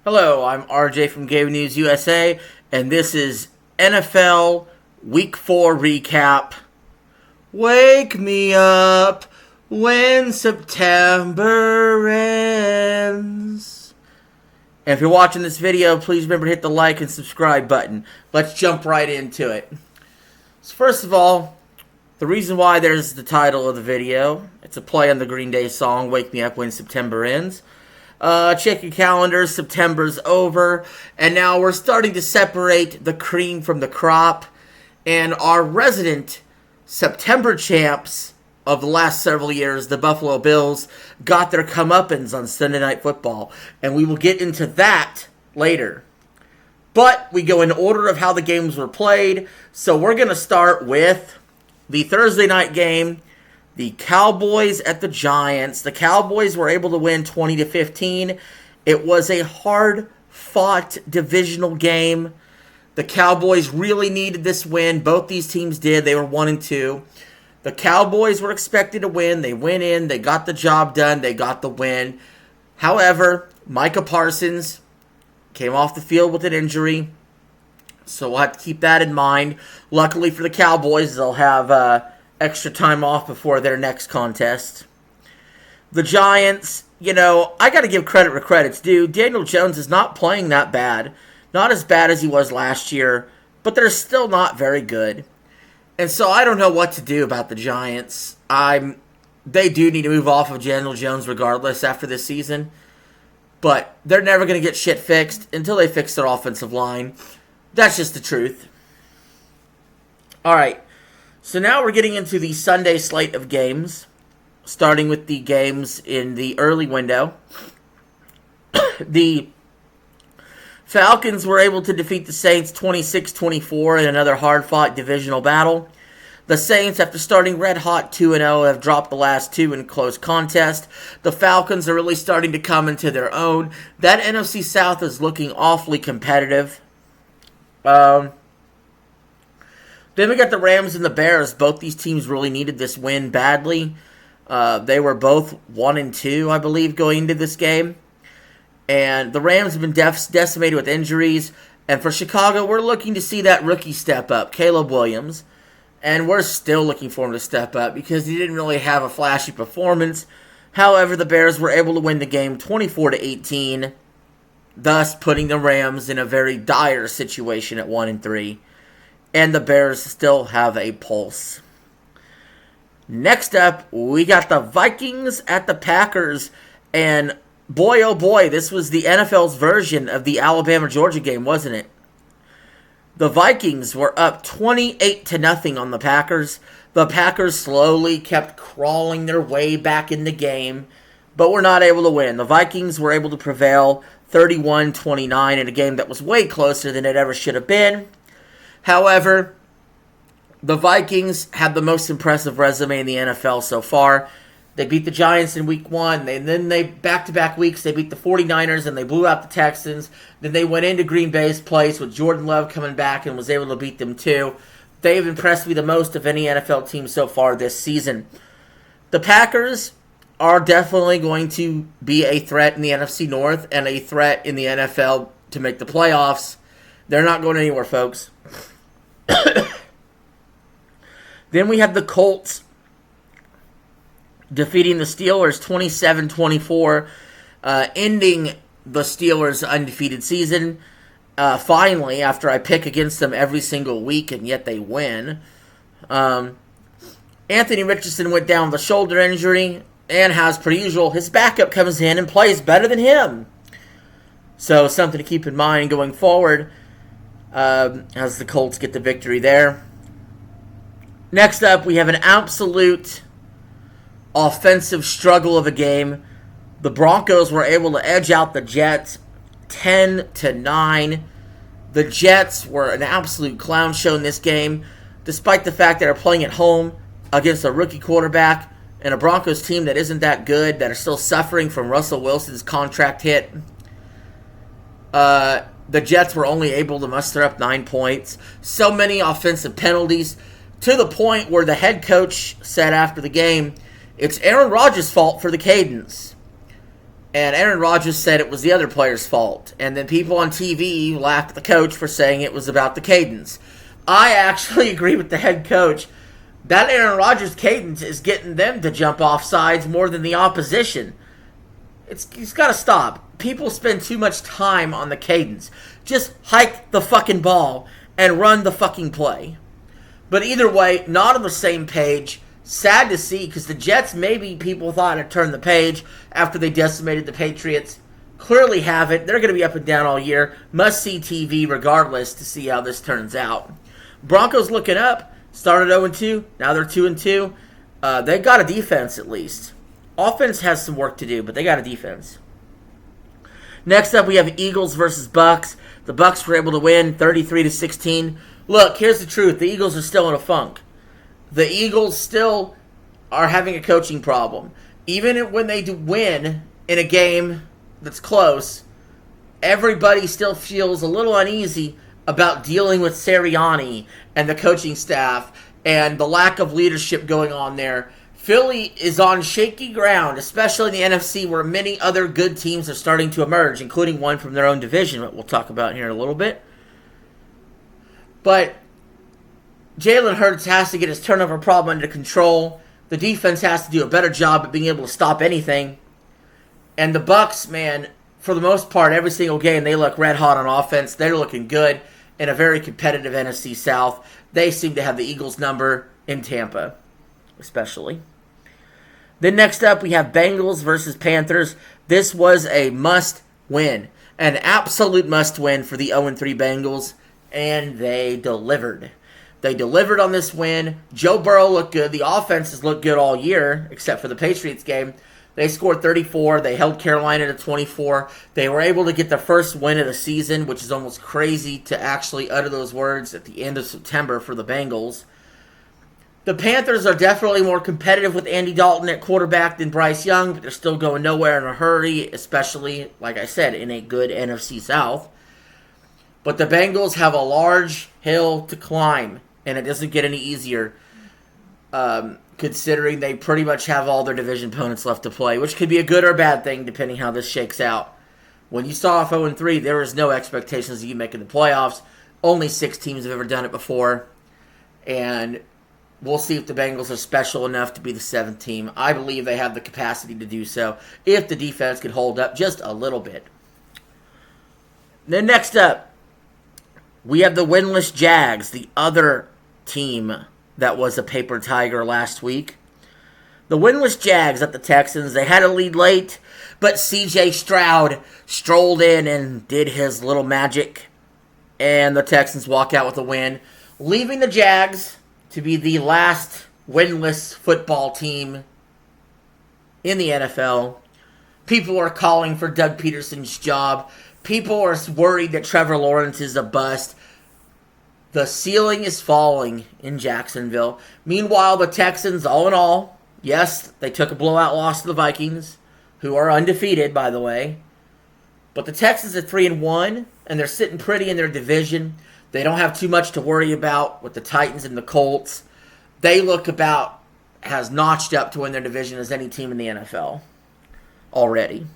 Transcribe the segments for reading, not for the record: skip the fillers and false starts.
Hello, I'm RJ from Game News USA, and this is NFL Week 4 recap. Wake me up when September ends. And if you're watching this video, please remember to hit the like and subscribe button. Let's jump right into it. So first of all, the reason why there's the title of the video, it's a play on the Green Day song, Wake Me Up When September Ends. Check your calendars, September's over, and now we're starting to separate the cream from the crop, and our resident September champs of the last several years, the Buffalo Bills, got their comeuppance on Sunday Night Football, and we will get into that later. But we go in order of how the games were played, so we're going to start with the Thursday night game, the Cowboys at the Giants. The Cowboys were able to win 20-15. It was a hard-fought divisional game. The Cowboys really needed this win. Both these teams did. They were 1-2. The Cowboys were expected to win. They went in. They got the job done. They got the win. However, Micah Parsons came off the field with an injury, so we'll have to keep that in mind. Luckily for the Cowboys, they'll have extra time off before their next contest. The Giants, I got to give credit where credit's due. Daniel Jones is not playing that bad. Not as bad as he was last year, but they're still not very good. And so I don't know what to do about the Giants. They do need to move off of Daniel Jones regardless after this season. But they're never going to get shit fixed until they fix their offensive line. That's just the truth. All right. So now we're getting into the Sunday slate of games, starting with the games in the early window. The Falcons were able to defeat the Saints 26-24 in another hard-fought divisional battle. The Saints, after starting red-hot 2-0, have dropped the last two in close contest. The Falcons are really starting to come into their own. That NFC South is looking awfully competitive. Then we got the Rams and the Bears. Both these teams really needed this win badly. They were both 1-2, I believe, going into this game. And the Rams have been decimated with injuries. And for Chicago, we're looking to see that rookie step up, Caleb Williams. And we're still looking for him to step up because he didn't really have a flashy performance. However, the Bears were able to win the game 24-18, thus putting the Rams in a very dire situation at 1-3. And the Bears still have a pulse. Next up, we got the Vikings at the Packers. And boy, oh boy, this was the NFL's version of the Alabama-Georgia game, wasn't it? The Vikings were up 28-0 on the Packers. The Packers slowly kept crawling their way back in the game, but were not able to win. The Vikings were able to prevail 31-29 in a game that was way closer than it ever should have been. However, the Vikings have the most impressive resume in the NFL so far. They beat the Giants in week 1. Then back-to-back weeks, they beat the 49ers and they blew out the Texans. Then they went into Green Bay's place with Jordan Love coming back and was able to beat them too. They've impressed me the most of any NFL team so far this season. The Packers are definitely going to be a threat in the NFC North and a threat in the NFL to make the playoffs. They're not going anywhere, folks. Then we have the Colts defeating the Steelers 27-24, ending the Steelers' undefeated season. Finally, after I pick against them every single week, and yet they win. Anthony Richardson went down with a shoulder injury, and as per usual, his backup comes in and plays better than him. So something to keep in mind going forward as the Colts get the victory there. Next up, we have an absolute offensive struggle of a game. The Broncos were able to edge out the Jets 10-9. The Jets were an absolute clown show in this game, despite the fact that they're playing at home against a rookie quarterback and a Broncos team that isn't that good, that are still suffering from Russell Wilson's contract hit. The Jets were only able to muster up 9 points. So many offensive penalties, to the point where the head coach said after the game, it's Aaron Rodgers' fault for the cadence. And Aaron Rodgers said it was the other player's fault. And then people on TV laughed at the coach for saying it was about the cadence. I actually agree with the head coach. That Aaron Rodgers cadence is getting them to jump off sides more than the opposition. It's got to stop. People spend too much time on the cadence. Just hike the fucking ball and run the fucking play. But either way, not on the same page. Sad to see, because the Jets, maybe people thought had turned the page after they decimated the Patriots. Clearly haven't. They're going to be up and down all year. Must-see TV regardless to see how this turns out. Broncos looking up. Started 0-2. Now they're 2-2. They got a defense at least. Offense has some work to do, but they got a defense. Next up, we have Eagles versus Bucks. The Bucks were able to win 33-16. Look, here's the truth. The Eagles are still in a funk. The Eagles still are having a coaching problem. Even when they do win in a game that's close, everybody still feels a little uneasy about dealing with Sirianni and the coaching staff and the lack of leadership going on there. Philly is on shaky ground, especially in the NFC, where many other good teams are starting to emerge, including one from their own division, that we'll talk about here in a little bit. But Jalen Hurts has to get his turnover problem under control. The defense has to do a better job at being able to stop anything. And the Bucks, man, for the most part, every single game, they look red hot on offense. They're looking good in a very competitive NFC South. They seem to have the Eagles' number in Tampa, especially. Then next up, we have Bengals versus Panthers. This was a must-win. An absolute must-win for the 0-3 Bengals. And they delivered. They delivered on this win. Joe Burrow looked good. The offense has looked good all year, except for the Patriots game. They scored 34. They held Carolina to 24. They were able to get the first win of the season, which is almost crazy to actually utter those words at the end of September for the Bengals. The Panthers are definitely more competitive with Andy Dalton at quarterback than Bryce Young, but they're still going nowhere in a hurry, especially, like I said, in a good NFC South. But the Bengals have a large hill to climb, and it doesn't get any easier, considering they pretty much have all their division opponents left to play, which could be a good or bad thing, depending how this shakes out. When you saw off 0-3, there was no expectations of you making the playoffs. Only 6 teams have ever done it before, and we'll see if the Bengals are special enough to be the 7th team. I believe they have the capacity to do so, if the defense could hold up just a little bit. Then next up, we have the winless Jags, the other team that was a paper tiger last week. The winless Jags at the Texans, they had a lead late, but C.J. Stroud strolled in and did his little magic, and the Texans walk out with a win, leaving the Jags to be the last winless football team in the NFL. People are calling for Doug Peterson's job. People are worried that Trevor Lawrence is a bust. The ceiling is falling in Jacksonville. Meanwhile, the Texans, all in all, yes, they took a blowout loss to the Vikings, who are undefeated, by the way. But the Texans are 3-1, and they're sitting pretty in their division. They don't have too much to worry about with the Titans and the Colts. They look about as notched up to win their division as any team in the NFL already.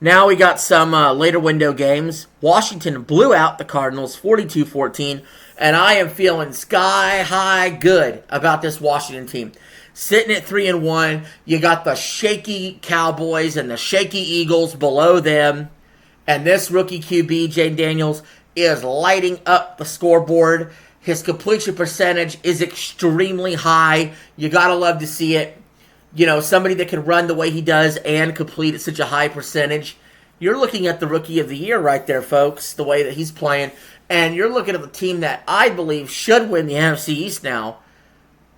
Now we got some later window games. Washington blew out the Cardinals 42-14, and I am feeling sky-high good about this Washington team. Sitting at 3-1, you got the shaky Cowboys and the shaky Eagles below them, and this rookie QB, Jayden Daniels, is lighting up the scoreboard. His completion percentage is extremely high. You gotta love to see it. You know, somebody that can run the way he does and complete at such a high percentage. You're looking at the rookie of the year right there, folks, the way that he's playing. And you're looking at the team that I believe should win the NFC East now,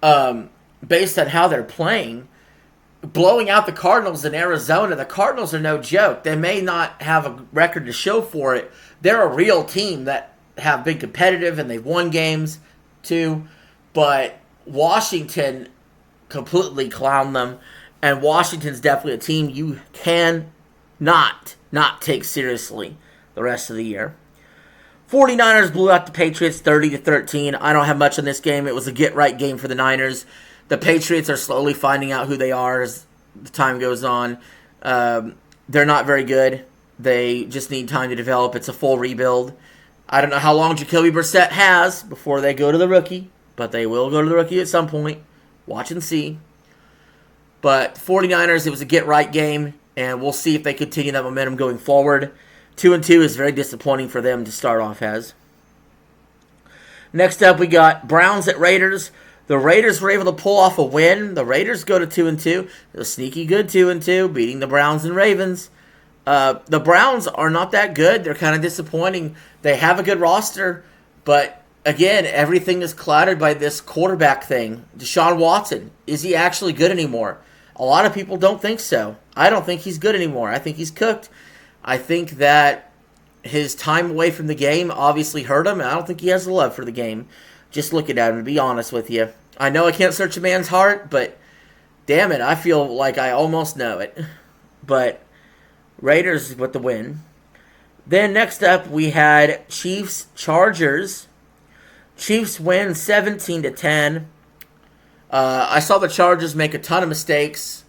based on how they're playing. Blowing out the Cardinals in Arizona. The Cardinals are no joke. They may not have a record to show for it. They're a real team that have been competitive and they've won games too. But Washington completely clowned them. And Washington's definitely a team you can not take seriously the rest of the year. 49ers blew out the Patriots 30-13. I don't have much on this game. It was a get-right game for the Niners. The Patriots are slowly finding out who they are as the time goes on. They're not very good. They just need time to develop. It's a full rebuild. I don't know how long Jacoby Brissett has before they go to the rookie, but they will go to the rookie at some point. Watch and see. But 49ers, it was a get-right game, and we'll see if they continue that momentum going forward. 2-2 is very disappointing for them to start off as. Next up, we got Browns at Raiders. The Raiders were able to pull off a win. The Raiders go to 2-2. A sneaky good 2-2, beating the Browns and Ravens. The Browns are not that good. They're kind of disappointing. They have a good roster, but again, everything is clouded by this quarterback thing. Deshaun Watson, is he actually good anymore? A lot of people don't think so. I don't think he's good anymore. I think he's cooked. I think that his time away from the game obviously hurt him. I don't think he has the love for the game. Just looking at him, to be honest with you. I know I can't search a man's heart, but damn it, I feel like I almost know it. But Raiders with the win. Then next up, we had Chiefs-Chargers. Chiefs win 17-10. I saw the Chargers make a ton of mistakes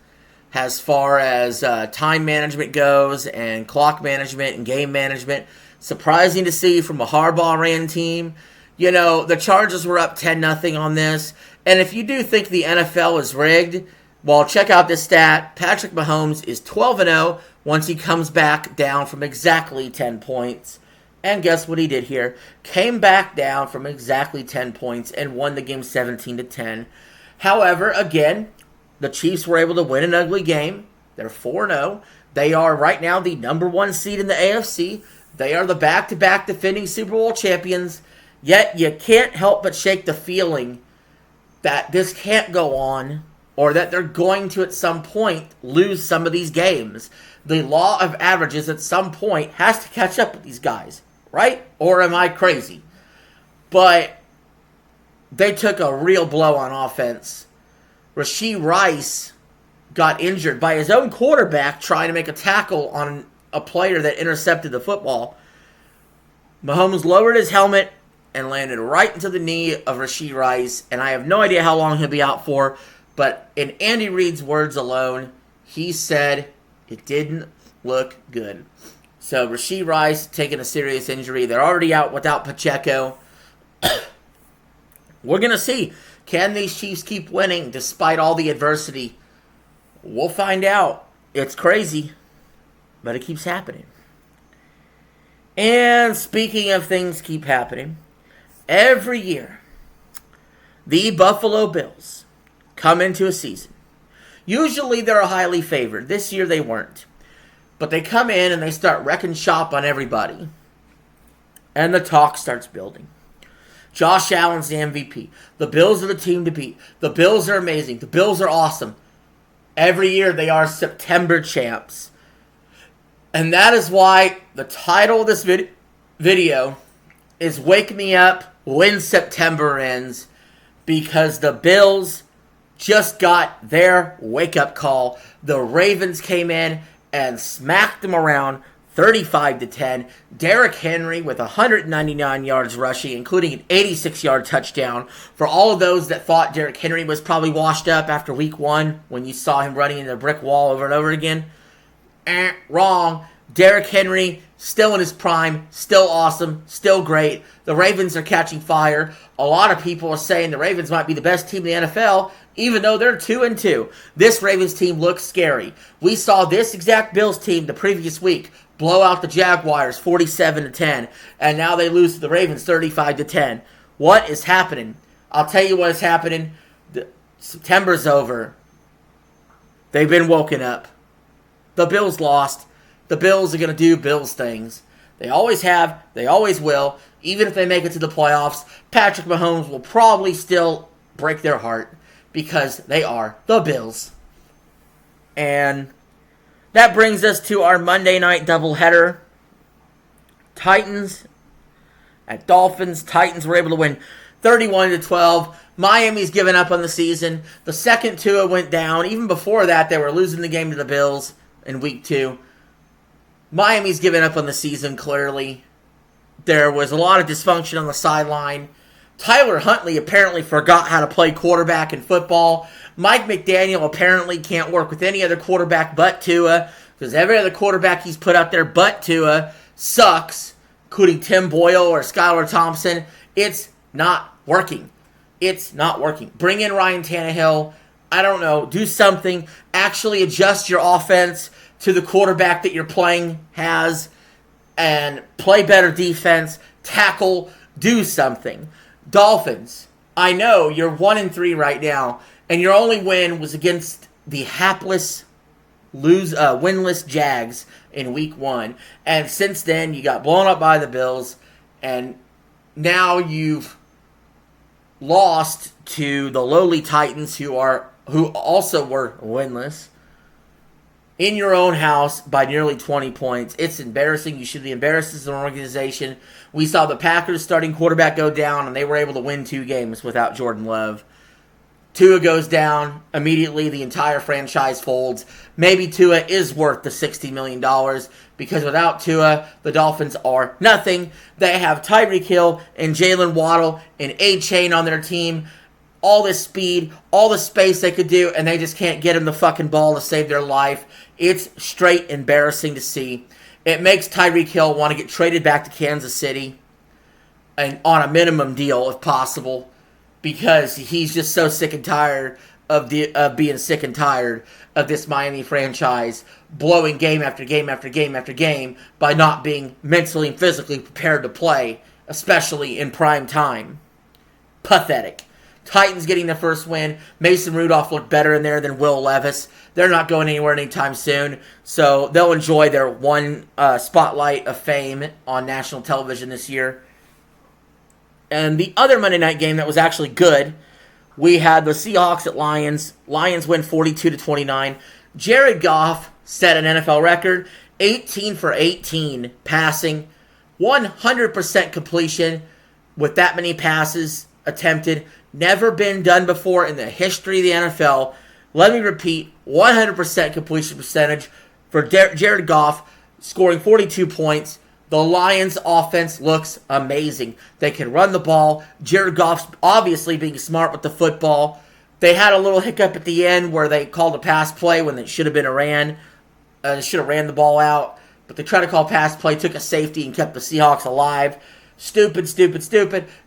as far as time management goes and clock management and game management. Surprising to see from a Harbaugh-ran team. You know, the Chargers were up 10-0 on this. And if you do think the NFL is rigged, well, check out this stat. Patrick Mahomes is 12-0 once he comes back down from exactly 10 points. And guess what he did here? Came back down from exactly 10 points and won the game 17-10. However, again, the Chiefs were able to win an ugly game. They're 4-0. They are right now the number one seed in the AFC. They are the back-to-back defending Super Bowl champions. Yet you can't help but shake the feeling that this can't go on, or that they're going to at some point lose some of these games. The law of averages at some point has to catch up with these guys, right? Or am I crazy? But they took a real blow on offense. Rashee Rice got injured by his own quarterback trying to make a tackle on a player that intercepted the football. Mahomes lowered his helmet and landed right into the knee of Rashee Rice, and I have no idea how long he'll be out for, but in Andy Reid's words alone, he said it didn't look good. So Rashee Rice taking a serious injury. They're already out without Pacheco. We're going to see. Can these Chiefs keep winning despite all the adversity? We'll find out. It's crazy, but it keeps happening. And speaking of things keep happening, every year, the Buffalo Bills come into a season. Usually they're highly favored. This year they weren't. But they come in and they start wrecking shop on everybody. And the talk starts building. Josh Allen's the MVP. The Bills are the team to beat. The Bills are amazing. The Bills are awesome. Every year they are September champs. And that is why the title of this video is Wake Me Up When September Ends. Because the Bills just got their wake-up call. The Ravens came in and smacked them around 35-10. Derrick Henry with 199 yards rushing, including an 86-yard touchdown. For all of those that thought Derrick Henry was probably washed up after week 1 when you saw him running into a brick wall over and over again, wrong. Derrick Henry, still in his prime, still awesome, still great. The Ravens are catching fire. A lot of people are saying the Ravens might be the best team in the NFL, even though they're 2-2. This Ravens team looks scary. We saw this exact Bills team the previous week blow out the Jaguars 47-10, and now they lose to the Ravens 35-10. What is happening? I'll tell you what is happening. September's over. They've been woken up. The Bills lost. The Bills are going to do Bills things. They always have. They always will. Even if they make it to the playoffs, Patrick Mahomes will probably still break their heart because they are the Bills. And that brings us to our Monday night doubleheader. Titans at Dolphins. Titans were able to win 31-12. Miami's given up on the season. The second Tua went down. Even before that, they were losing the game to the Bills in week 2. Miami's given up on the season, clearly. There was a lot of dysfunction on the sideline. Tyler Huntley apparently forgot how to play quarterback in football. Mike McDaniel apparently can't work with any other quarterback but Tua. because every other quarterback he's put out there but Tua sucks, including Tim Boyle or Skylar Thompson. It's not working. It's not working. Bring in Ryan Tannehill. I don't know. Do something. Actually adjust your offense to the quarterback that you're playing has, and play better defense. Tackle. Do something. Dolphins. I know you're 1-3 right now, and your only win was against the hapless, winless Jags in Week 1. And since then, you got blown up by the Bills, and now you've lost to the lowly Titans, who also were winless, in your own house by nearly 20 points. It's embarrassing. You should be embarrassed as an organization. We saw the Packers starting quarterback go down, and they were able to win 2 games without Jordan Love. Tua goes down. Immediately, the entire franchise folds. Maybe Tua is worth the $60 million, because without Tua, the Dolphins are nothing. They have Tyreek Hill and Jalen Waddle and A-Chain on their team. All this speed, all the space they could do, and they just can't get him the fucking ball to save their life. It's straight embarrassing to see. It makes Tyreek Hill want to get traded back to Kansas City, and on a minimum deal if possible, because he's just so sick and tired of being sick and tired of this Miami franchise blowing game after game after game after game by not being mentally and physically prepared to play, especially in prime time. Pathetic. Titans getting the first win. Mason Rudolph looked better in there than Will Levis. They're not going anywhere anytime soon, so they'll enjoy their one spotlight of fame on national television this year. And the other Monday night game that was actually good, we had the Seahawks at Lions. Lions win 42-29. Jared Goff set an NFL record, 18 for 18 passing, 100% completion with that many passes attempted. Never been done before in the history of the NFL. Let me repeat, 100% completion percentage for Jared Goff, scoring 42 points. The Lions' offense looks amazing. They can run the ball. Jared Goff's obviously being smart with the football. They had a little hiccup at the end where they called a pass play when it should have been a ran. They should have ran the ball out. But they tried to call pass play, took a safety, and kept the Seahawks alive. Stupid.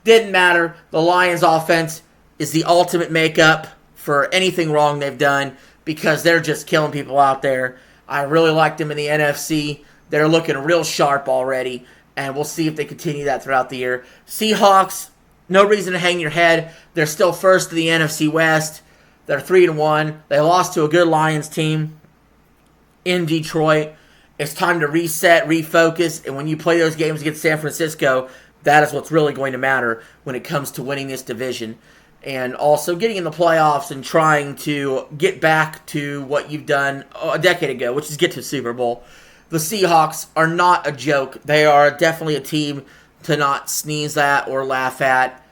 Didn't matter. The Lions' offense is the ultimate makeup for anything wrong they've done, because they're just killing people out there. I really like them in the NFC. They're looking real sharp already, and we'll see if they continue that throughout the year. Seahawks, no reason to hang your head. They're still first in the NFC West. They're 3-1. They lost to a good Lions team in Detroit. It's time to reset, refocus, and when you play those games against San Francisco, that is what's really going to matter when it comes to winning this division. And also getting in the playoffs and trying to get back to what you've done a decade ago, which is get to Super Bowl. The Seahawks are not a joke. They are definitely a team to not sneeze at or laugh at.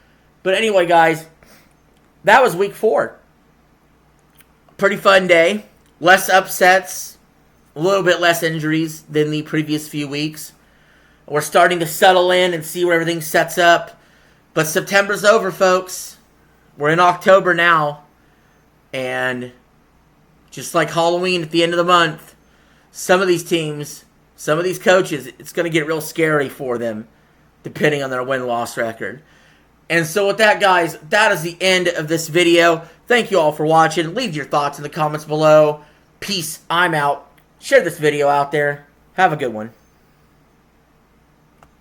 But anyway, guys, that was week 4. Pretty fun day. Less upsets, a little bit less injuries than the previous few weeks. We're starting to settle in and see where everything sets up. But September's over, folks. We're in October now. And just like Halloween at the end of the month, some of these teams, some of these coaches, it's going to get real scary for them, depending on their win-loss record. And so with that, guys, that is the end of this video. Thank you all for watching. Leave your thoughts in the comments below. Peace. I'm out. Share this video out there. Have a good one.